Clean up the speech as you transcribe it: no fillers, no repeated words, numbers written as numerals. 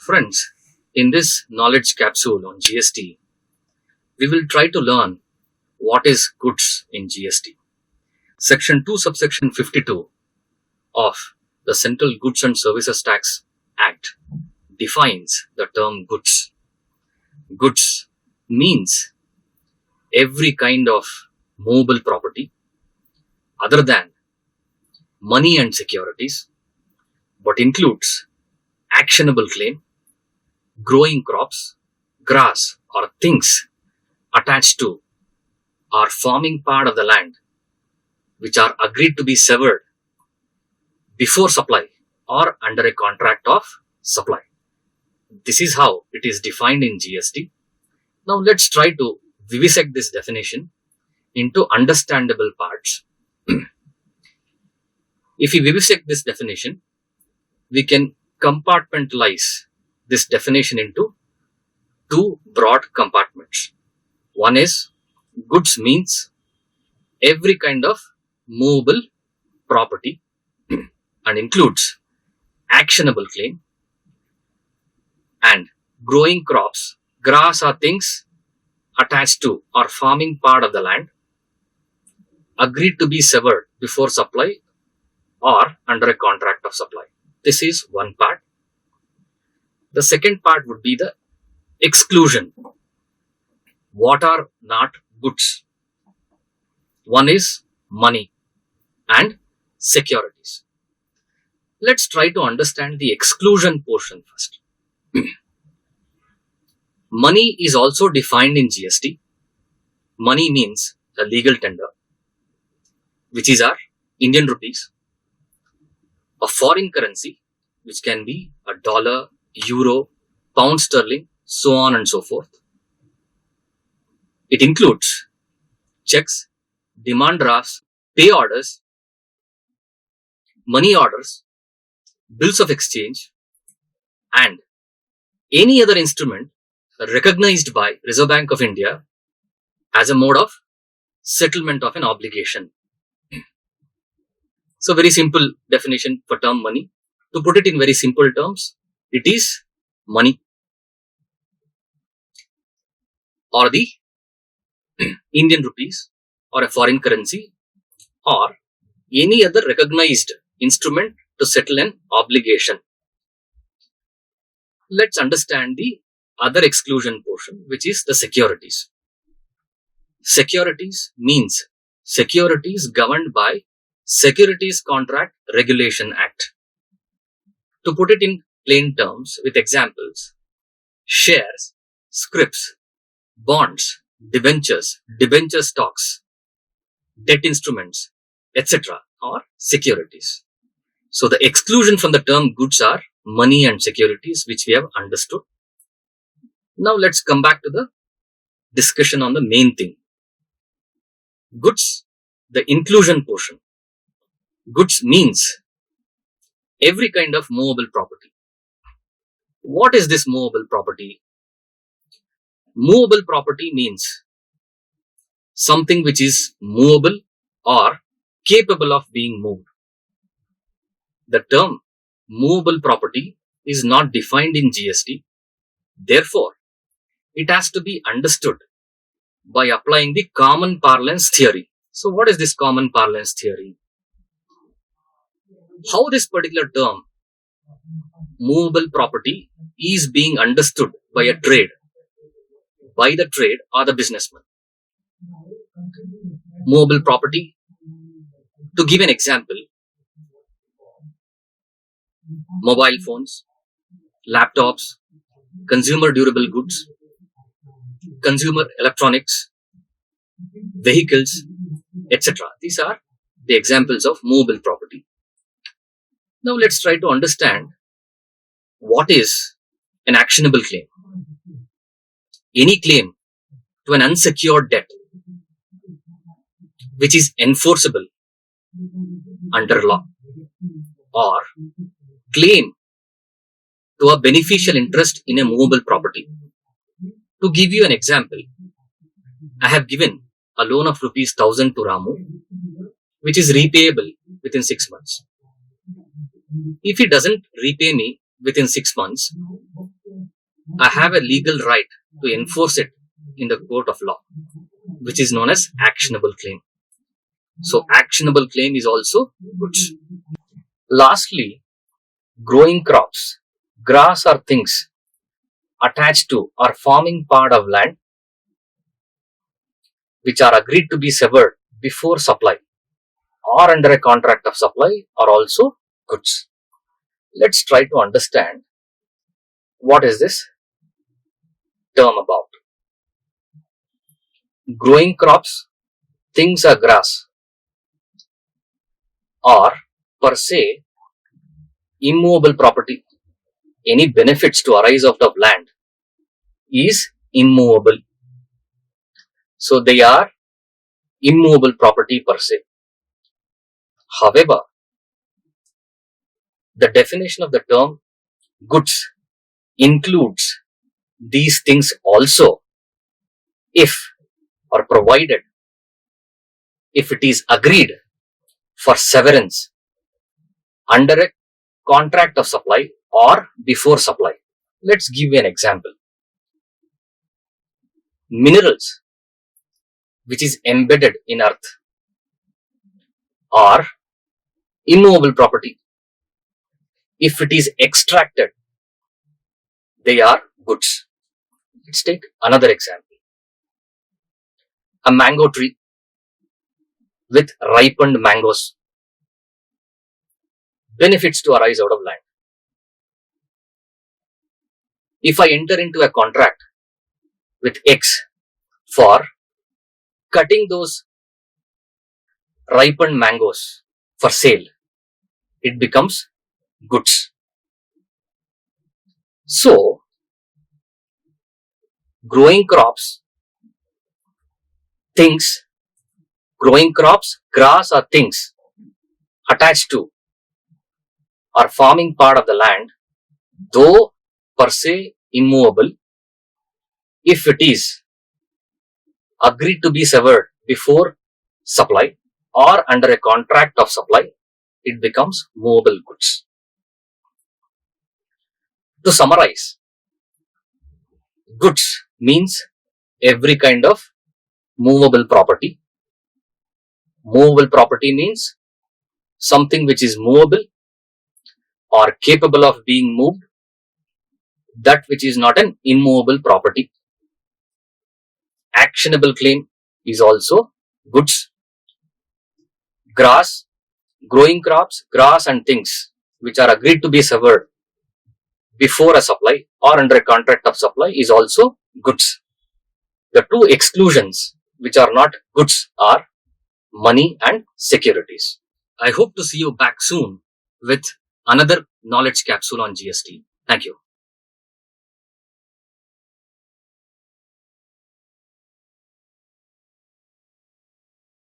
Friends, in this knowledge capsule on GST, we will try to learn what is goods in GST. Section 2, subsection 52 of the Central Goods and Services Tax Act defines the term goods. Goods means every kind of movable property other than money and securities, but includes actionable claim, growing crops, grass or things attached to or forming part of the land which are agreed to be severed before supply or under a contract of supply. This is how it is defined in GST. Now let's try to vivisect this definition into understandable parts. If we vivisect this definition, we can compartmentalize this definition into two broad compartments. One is goods means every kind of movable property and includes actionable claim and growing crops, grass or things attached to or forming part of the land agreed to be severed before supply or under a contract of supply. This is one part. The second part would be the exclusion. What are not goods? One is money and securities. Let's try to understand the exclusion portion first. Money is also defined in GST. Money means the legal tender, which is our Indian rupees, a foreign currency, which can be a dollar, euro, pound sterling, so on and so forth. It includes checks, demand drafts, pay orders, money orders, bills of exchange, and any other instrument recognized by Reserve Bank of India as a mode of settlement of an obligation. So very simple definition for term money. To put it in very simple terms, it is money or the Indian rupees or a foreign currency or any other recognized instrument to settle an obligation. Let's understand the other exclusion portion, which is the securities. Securities means securities governed by Securities Contract Regulation Act. To put it in plain terms with examples, shares, scrips, bonds, debentures, debenture stocks, debt instruments, etc. are securities. So the exclusion from the term goods are money and securities, which we have understood. Now let's come back to the discussion on the main thing. Goods, the inclusion portion. Goods means every kind of movable property. What is this movable property? Movable property means something which is movable or capable of being moved. The term movable property is not defined in GST. Therefore, it has to be understood by applying the common parlance theory. So what is this common parlance theory? How this particular term, movable property, is being understood by a trade, by the trade or the businessman. Movable property, to give an example, mobile phones, laptops, consumer durable goods, consumer electronics, vehicles, etc. These are the examples of movable property. Now let's try to understand what is an actionable claim. Any claim to an unsecured debt which is enforceable under law, or claim to a beneficial interest in a movable property. To give you an example, I have given a loan of rupees 1000 to Ramu, which is repayable within 6 months. If he doesn't repay me within 6 months, I have a legal right to enforce it in the court of law, which is known as actionable claim. So actionable claim is also goods. Lastly, growing crops, grass or things attached to or forming part of land which are agreed to be severed before supply or under a contract of supply are also goods. Let's try to understand what is this term about. Growing crops, things or grass are per se immovable property. Any benefits to arise out of land is immovable. So they are immovable property per se. However, the definition of the term goods includes these things also if or provided if it is agreed for severance under a contract of supply or before supply. Let's give you an example. Minerals which is embedded in earth are immovable property. If it is extracted, they are goods. Let's take another example. A mango tree with ripened mangoes. Benefits to arise out of land. If I enter into a contract with X for cutting those ripened mangoes for sale, it becomes goods. So, growing crops, things, growing crops, grass or things attached to or forming part of the land, though per se immovable, if it is agreed to be severed before supply or under a contract of supply, it becomes movable goods. To summarize, goods means every kind of movable property. Movable property means something which is movable or capable of being moved, that which is not an immovable property. Actionable claim is also goods. Grass, growing crops, grass and things which are agreed to be severed before a supply or under a contract of supply is also goods. The two exclusions which are not goods are money and securities. I hope to see you back soon with another knowledge capsule on GST. Thank you.